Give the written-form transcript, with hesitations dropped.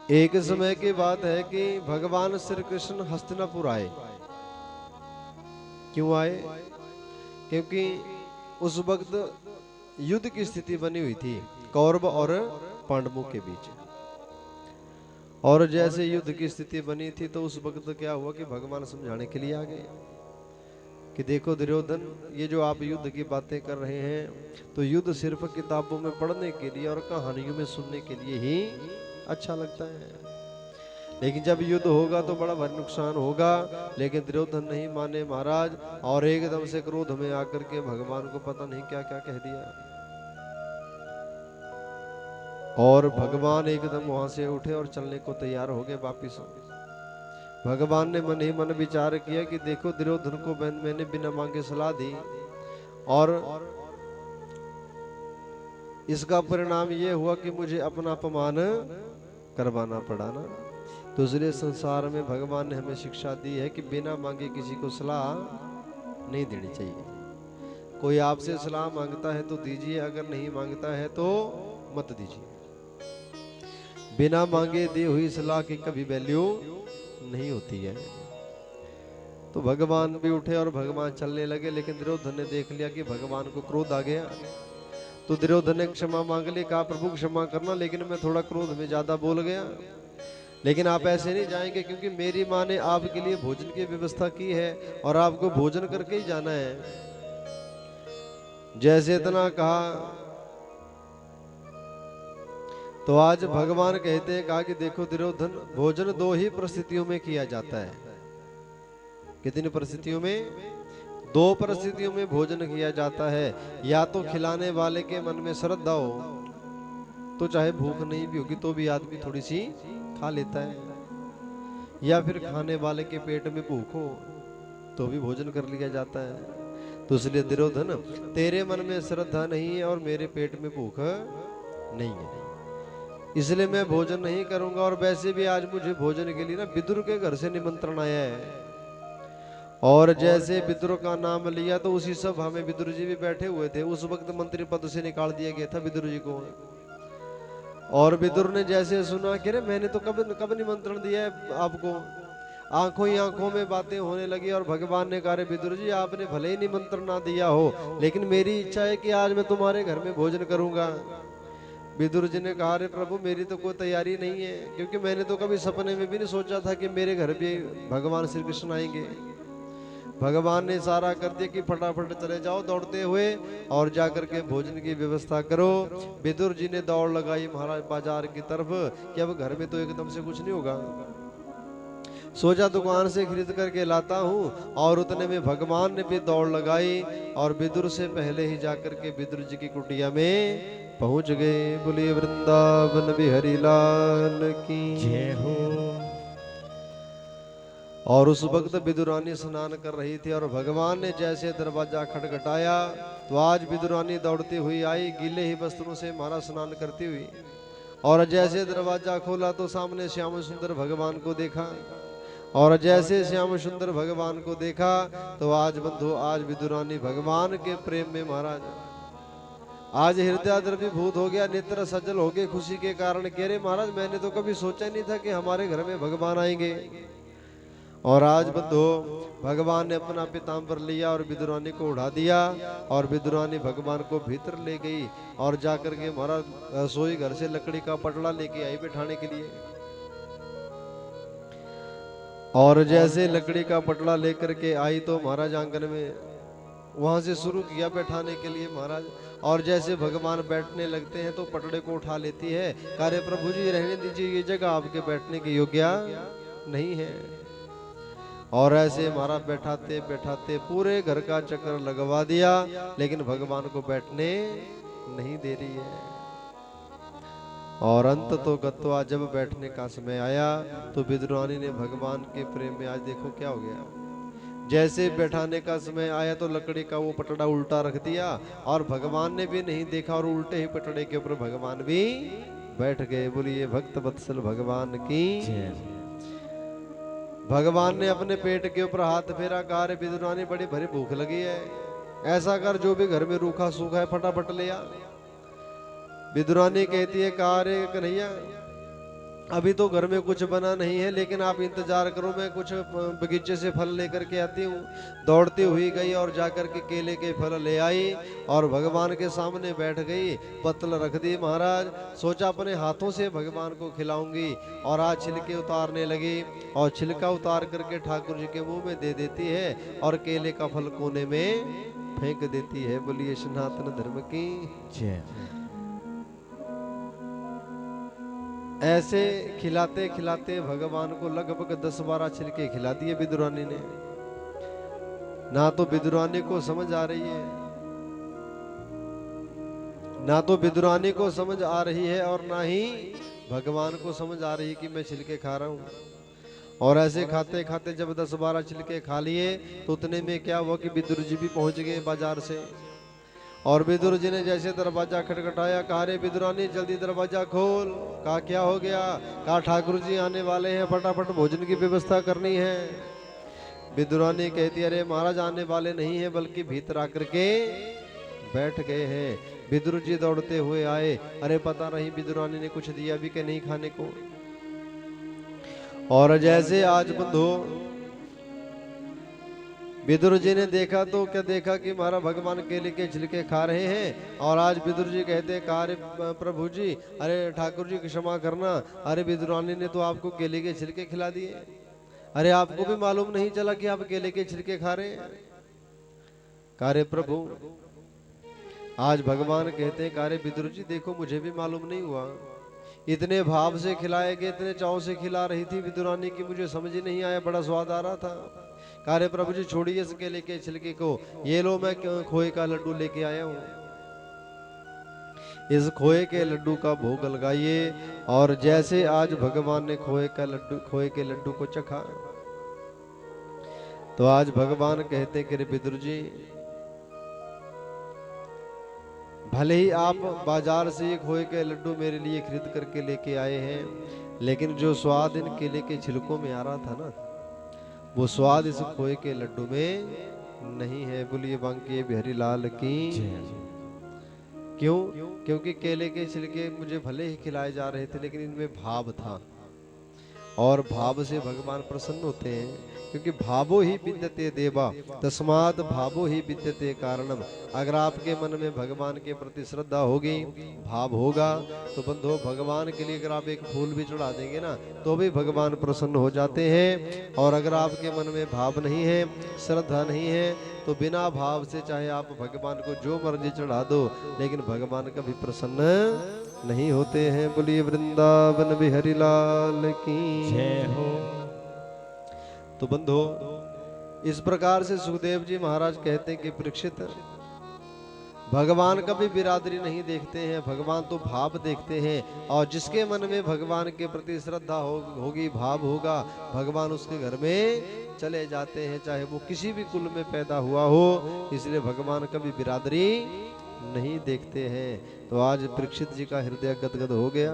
एक समय की बात है कि भगवान श्री कृष्ण हस्तिनापुर आए। क्यों आए? क्योंकि उस वक्त युद्ध की स्थिति बनी हुई थी कौरव और पांडवों के बीच। और जैसे युद्ध की स्थिति बनी थी तो उस वक्त क्या हुआ कि भगवान समझाने के लिए आ गए कि देखो दुर्योधन, ये जो आप युद्ध की बातें कर रहे हैं तो युद्ध सिर्फ किताबों में पढ़ने के लिए और कहानियों में सुनने के लिए ही अच्छा लगता है, लेकिन जब युद्ध होगा तो बड़ा भारी नुकसान होगा। लेकिन दुर्योधन नहीं माने महाराज, और एकदम से क्रोध में आकर के भगवान को पता नहीं क्या क्या कह दिया। और भगवान एकदम वहां से उठे और चलने को तैयार हो गए वापिस। भगवान ने मन ही मन विचार किया कि देखो दुर्योधन को मैंने बिना मांगे सलाह दी और इसका परिणाम ये हुआ कि मुझे अपना अपमान करवाना पड़ा ना। तो इसलिए संसार में भगवान ने हमें शिक्षा दी है कि बिना मांगे किसी को सलाह नहीं देनी चाहिए। कोई आपसे सलाह मांगता है तो दीजिए, अगर नहीं मांगता है तो मत दीजिए। बिना मांगे दी हुई सलाह की कभी वैल्यू नहीं होती है। तो भगवान भी उठे और भगवान चलने लगे, लेकिन दुर्योधन ने देख लिया कि भगवान को क्रोध आ गया। तो दुर्योधन ने क्षमा मांग ली, कहा प्रभु क्षमा करना, लेकिन मैं थोड़ा क्रोध में ज्यादा बोल गया। लेकिन आप ऐसे नहीं जाएंगे, क्योंकि मेरी माँ ने आपके लिए भोजन की व्यवस्था की है और आपको भोजन करके ही जाना है। जैसे इतना कहा तो आज भगवान कहते हैं, कहा कि देखो दुर्योधन, भोजन दो ही परिस्थितियों में किया जाता है। कितनी परिस्थितियों में? दो परिस्थितियों में भोजन किया जाता है। या तो खिलाने वाले के मन में श्रद्धा हो तो चाहे भूख नहीं भी होगी तो भी आदमी थोड़ी सी खा लेता है, या फिर खाने वाले के पेट में भूख हो तो भी भोजन कर लिया जाता है। तो इसलिए दुर्योधन, तेरे मन में श्रद्धा नहीं है और मेरे पेट में भूख नहीं है, इसलिए मैं भोजन नहीं करूंगा। और वैसे भी आज मुझे भोजन के लिए ना विदुर के घर से निमंत्रण आया है। और जैसे विदुर का नाम लिया तो उसी सभा में विदुर जी भी बैठे हुए थे। उस वक्त मंत्री पद से निकाल दिया गया था विदुर जी को। और विदुर ने जैसे सुना कि रे मैंने तो कब कब निमंत्रण दिया है आपको, आंखों ही आंखों में बातें होने लगी। और भगवान ने कहा, रे विदुर जी, आपने भले ही निमंत्रण ना दिया हो, लेकिन मेरी इच्छा है कि आज मैं तुम्हारे घर में भोजन करूंगा। विदुर जी ने कहा, रे प्रभु, मेरी तो कोई तैयारी नहीं है, क्योंकि मैंने तो कभी सपने में भी नहीं सोचा था कि मेरे घर भी भगवान श्री कृष्ण आएंगे। भगवान ने इशारा कर दिया कि फटाफट चले जाओ दौड़ते हुए और जाकर के भोजन की व्यवस्था करो। विदुर जी ने दौड़ लगाई महाराज बाजार की तरफ कि अब घर में तो एकदम से कुछ नहीं होगा, सोचा दुकान से खरीद करके लाता हूँ। और उतने में भगवान ने भी दौड़ लगाई और विदुर से पहले ही जाकर के विदुर जी की कुटिया में पहुंच गए। बोलिए वृंदावन बिहारी लाल की जय हो। और उस वक्त विदुरानी स्नान कर रही थी और भगवान ने जैसे दरवाजा खटखटाया तो आज विदुरानी दौड़ती हुई आई, गीले ही वस्त्रों से महाराज स्नान करती हुई। और जैसे दरवाजा खोला तो सामने श्याम सुंदर भगवान को देखा। और जैसे श्याम सुंदर भगवान को देखा तो आज बंधु, आज विदुरानी भगवान के प्रेम में महाराज आज हृदय द्रवीभूत हो गया, नेत्र सजल हो गए खुशी के कारण। कह रहे महाराज, मैंने तो कभी सोचा नहीं था कि हमारे घर में भगवान आएंगे। और आज बंधु, भगवान ने अपना पीताम्बर लिया और विदुरानी को उड़ा दिया और विदुरानी भगवान को भीतर ले गई और जाकर के महाराज रसोई घर से लकड़ी का पटला लेके आई बैठाने के लिए। और जैसे लकड़ी का पटला लेकर के आई तो महाराज आंगन में वहां से शुरू किया बैठाने के लिए महाराज। और जैसे भगवान बैठने लगते हैं तो पटड़े को उठा लेती है, कार्य प्रभु जी रहने दीजिए, ये जगह आपके बैठने की योग्य नहीं है। और ऐसे महाराज बैठाते बैठाते पूरे घर का चक्कर लगवा दिया, लेकिन भगवान को बैठने नहीं दे रही है। और अंत तो गत्वा जब बैठने का समय आया तो विदुरानी ने भगवान के प्रेम में आज देखो क्या हो गया। जैसे बैठाने का समय आया तो लकड़ी का वो पटड़ा उल्टा रख दिया और भगवान ने भी नहीं देखा और उल्टे ही पटड़े के ऊपर भगवान भी बैठ गए। बोलिए भक्त वत्सल भगवान की। भगवान ने अपने पेट के ऊपर हाथ फेरा, कहा विदुरानी बड़ी भरी भूख लगी है, ऐसा कर जो भी घर में रूखा सूखा है फटाफट ले आ। विदुरानी कहती है, कहा रे कन्हैया, अभी तो घर में कुछ बना नहीं है, लेकिन आप इंतजार करो, मैं कुछ बगीचे से फल लेकर के आती हूँ। दौड़ती हुई गई और जाकर के केले के फल ले आई और भगवान के सामने बैठ गई, पत्तल रख दी महाराज। सोचा अपने हाथों से भगवान को खिलाऊंगी, और आज छिलके उतारने लगी और छिलका उतार करके ठाकुर जी के मुंह में दे देती है और केले का फल कोने में फेंक देती है। बोलिए सनातन धर्म की जय। ऐसे खिलाते खिलाते भगवान को लगभग 10-12 छिलके खिला दिए विदुरानी ने। ना तो विदुरानी को समझ आ रही है, ना तो विदुरानी को समझ आ रही है और ना ही भगवान को समझ आ रही कि मैं छिलके खा रहा हूं। और ऐसे खाते खाते जब 10-12 छिलके खा लिए तो उतने में क्या हुआ कि विदुर जी भी पहुंच गए बाजार से। और विदुर जी ने जैसे दरवाजा खटखटाया, कहा रे विदुरानी जल्दी दरवाजा खोल। कहा क्या हो गया? कहा ठाकुर जी आने वाले हैं, फटाफट भोजन की व्यवस्था करनी है। विदुरानी कहती अरे महाराज आने वाले नहीं है, बल्कि भीतर आकर के बैठ गए हैं। विदुर जी दौड़ते हुए आए, अरे पता नहीं विदुरानी ने कुछ दिया भी कि नहीं खाने को। और जैसे आज बंधु विदुर जी ने देखा तो क्या देखा कि महाराज भगवान केले के छिलके खा रहे हैं। और आज विदुर जी कहते अरे प्रभु जी, अरे ठाकुर जी क्षमा करना, अरे विदुरानी ने तो आपको केले के छिलके खिला दिए। अरे आपको भी मालूम नहीं चला कि आप केले के छिलके खा रहे हैं? कारे प्रभु, आज भगवान कहते हैं कारे विदुर जी देखो मुझे भी मालूम नहीं हुआ, इतने भाव से खिलाए गए, इतने चाव से खिला रही थी विदुरानी की, मुझे समझ ही नहीं आया, बड़ा स्वाद आ रहा था। कारे प्रभु जी छोड़िए इस केले के छिलके को, ये लो मैं खोए का लड्डू लेके आया हूं, इस खोए के लड्डू का भोग लगाइए। और जैसे आज भगवान ने खोए के लड्डू को चखा तो आज भगवान कहते कि विदुर जी भले ही आप बाजार से ये खोए के लड्डू मेरे लिए खरीद करके लेके आए हैं, लेकिन जो स्वाद इन केले के छिलकों में आ रहा था ना, वो स्वाद इस खोए के लड्डू में नहीं है। बोलिए बांके बिहारी लाल की। क्यों? क्योंकि केले के छिलके मुझे भले ही खिलाए जा रहे थे, लेकिन इनमें भाव था, और भाव से भगवान प्रसन्न होते हैं। क्योंकि भावो ही विद्यते देवा तस्मात् भावो ही विद्यते कारणम। अगर आपके मन में भगवान के प्रति श्रद्धा होगी, भाव होगा, तो बंधो भगवान के लिए अगर आप एक फूल भी चढ़ा देंगे ना तो भी भगवान प्रसन्न हो जाते हैं। और अगर आपके मन में भाव नहीं है, श्रद्धा नहीं है, तो बिना भाव से चाहे आप भगवान को जो मर्जी चढ़ा दो, लेकिन भगवान कभी प्रसन्न नहीं होते हैं। बोलिए वृंदावन बिहारी लाल की जय हो। तो बंधो इस प्रकार से सुखदेव जी महाराज कहते हैं कि परीक्षित भगवान कभी बिरादरी नहीं देखते हैं, भगवान तो भाव देखते हैं। और जिसके मन में भगवान के प्रति श्रद्धा होगी, भाव होगा, भगवान उसके घर में चले जाते हैं, चाहे वो किसी भी कुल में पैदा हुआ हो। इसलिए भगवान कभी बिरादरी नहीं देखते हैं। तो आज परीक्षित जी का हृदय गदगद हो गया।